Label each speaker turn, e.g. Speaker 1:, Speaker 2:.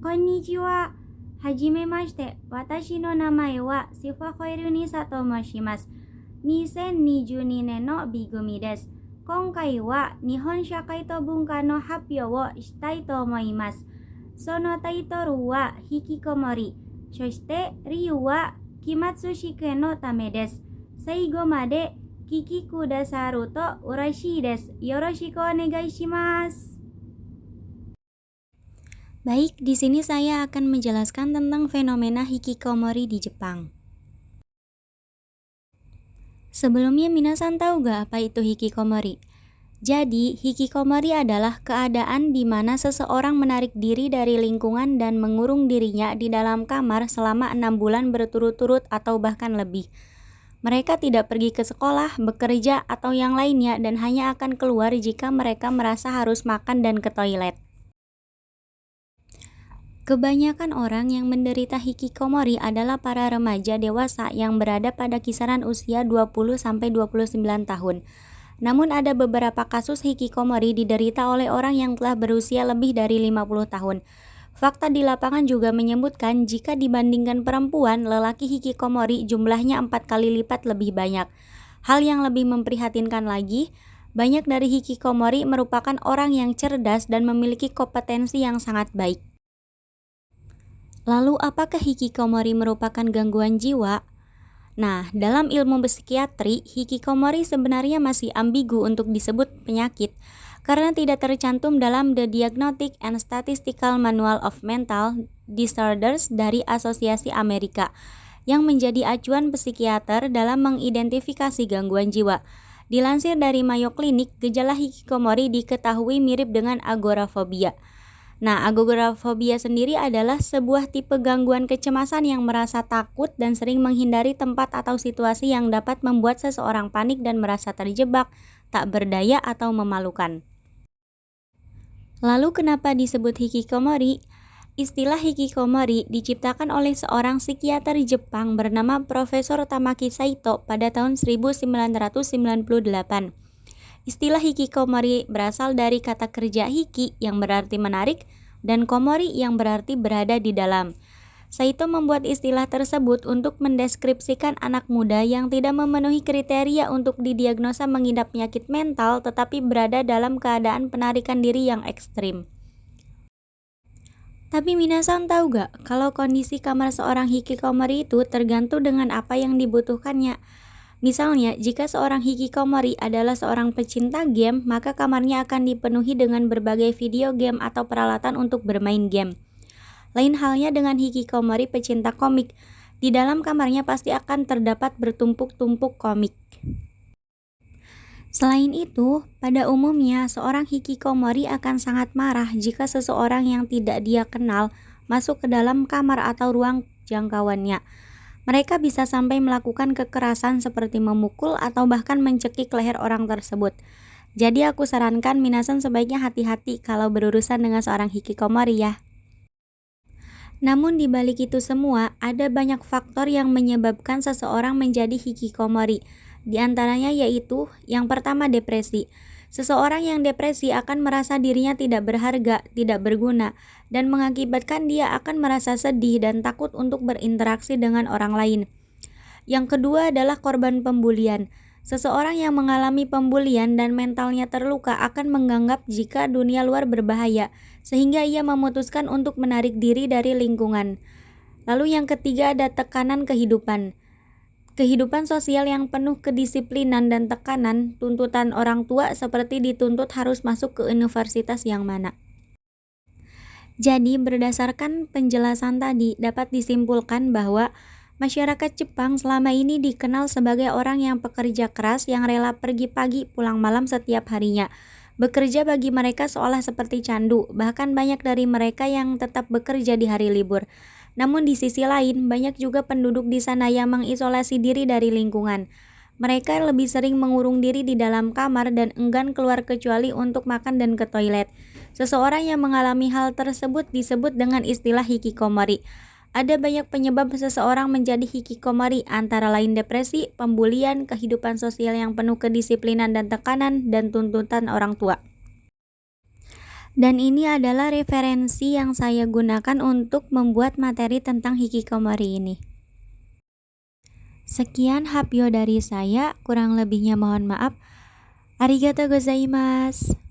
Speaker 1: こんにちは。はじめまして。私の名前はシファホイルニサと申します。2022年の B 組です。今回は日本社会と文化の発表をしたいと思います。そのタイトルは引きこもり。そして理由は期末試験のためです。最後まで聞きくださると嬉しいです。よろしくお願いします。Baik, di sini saya akan menjelaskan tentang fenomena hikikomori di Jepang. Sebelumnya minasan tahu gak apa itu hikikomori? Jadi, hikikomori adalah keadaan di mana seseorang menarik diri dari lingkungan dan mengurung dirinya di dalam kamar selama 6 bulan berturut-turut atau bahkan lebih. Mereka tidak pergi ke sekolah, bekerja, atau yang lainnya dan hanya akan keluar jika mereka merasa harus makan dan ke toilet. Kebanyakan orang yang menderita hikikomori adalah para remaja dewasa yang berada pada kisaran usia 20-29 tahun. Namun ada beberapa kasus hikikomori diderita oleh orang yang telah berusia lebih dari 50 tahun. Fakta di lapangan juga menyebutkan jika dibandingkan perempuan, lelaki hikikomori jumlahnya 4 kali lipat lebih banyak. Hal yang lebih memprihatinkan lagi, banyak dari hikikomori merupakan orang yang cerdas dan memiliki kompetensi yang sangat baik. Lalu apakah hikikomori merupakan gangguan jiwa? Nah, dalam ilmu psikiatri, hikikomori sebenarnya masih ambigu untuk disebut penyakit karena tidak tercantum dalam The Diagnostic and Statistical Manual of Mental Disorders dari Asosiasi Amerika yang menjadi acuan psikiater dalam mengidentifikasi gangguan jiwa. Dilansir dari Mayo Clinic, gejala hikikomori diketahui mirip dengan agorafobia. Nah, agorafobia sendiri adalah sebuah tipe gangguan kecemasan yang merasa takut dan sering menghindari tempat atau situasi yang dapat membuat seseorang panik dan merasa terjebak, tak berdaya atau memalukan. Lalu kenapa disebut hikikomori? Istilah hikikomori diciptakan oleh seorang psikiater Jepang bernama Profesor Tamaki Saito pada tahun 1998. Istilah hikikomori berasal dari kata kerja hiki yang berarti menarik dan komori yang berarti berada di dalam. Saito membuat istilah tersebut untuk mendeskripsikan anak muda yang tidak memenuhi kriteria untuk didiagnosa mengidap penyakit mental tetapi berada dalam keadaan penarikan diri yang ekstrim. Tapi minasan tahu gak kalau kondisi kamar seorang hikikomori itu tergantung dengan apa yang dibutuhkannya. Misalnya, jika seorang hikikomori adalah seorang pecinta game, maka kamarnya akan dipenuhi dengan berbagai video game atau peralatan untuk bermain game. Lain halnya dengan hikikomori pecinta komik. Di dalam kamarnya pasti akan terdapat bertumpuk-tumpuk komik. Selain itu, pada umumnya seorang hikikomori akan sangat marah jika seseorang yang tidak dia kenal masuk ke dalam kamar atau ruang jangkauannya. Mereka bisa sampai melakukan kekerasan seperti memukul atau bahkan mencekik leher orang tersebut. Jadi aku sarankan minasan sebaiknya hati-hati kalau berurusan dengan seorang hikikomori ya. Namun di balik itu semua, ada banyak faktor yang menyebabkan seseorang menjadi hikikomori. Di antaranya yaitu yang pertama depresi. Seseorang yang depresi akan merasa dirinya tidak berharga, tidak berguna, dan mengakibatkan dia akan merasa sedih dan takut untuk berinteraksi dengan orang lain. Yang kedua adalah korban pembulian. Seseorang yang mengalami pembulian dan mentalnya terluka akan menganggap jika dunia luar berbahaya, sehingga ia memutuskan untuk menarik diri dari lingkungan. Lalu yang ketiga ada tekanan kehidupan. Kehidupan sosial yang penuh kedisiplinan dan tekanan, tuntutan orang tua seperti dituntut harus masuk ke universitas yang mana. Jadi berdasarkan penjelasan tadi dapat disimpulkan bahwa masyarakat Jepang selama ini dikenal sebagai orang yang pekerja keras yang rela pergi pagi pulang malam setiap harinya. Bekerja bagi mereka seolah seperti candu, bahkan banyak dari mereka yang tetap bekerja di hari libur. Namun di sisi lain, banyak juga penduduk di sana yang mengisolasi diri dari lingkungan. Mereka lebih sering mengurung diri di dalam kamar dan enggan keluar kecuali untuk makan dan ke toilet. Seseorang yang mengalami hal tersebut disebut dengan istilah hikikomori. Ada banyak penyebab seseorang menjadi hikikomori, antara lain depresi, pembulian, kehidupan sosial yang penuh kedisiplinan dan tekanan, dan tuntutan orang tua. Dan ini adalah referensi yang saya gunakan untuk membuat materi tentang hikikomori ini. Sekian hapyo dari saya, kurang lebihnya mohon maaf. Arigatou gozaimasu.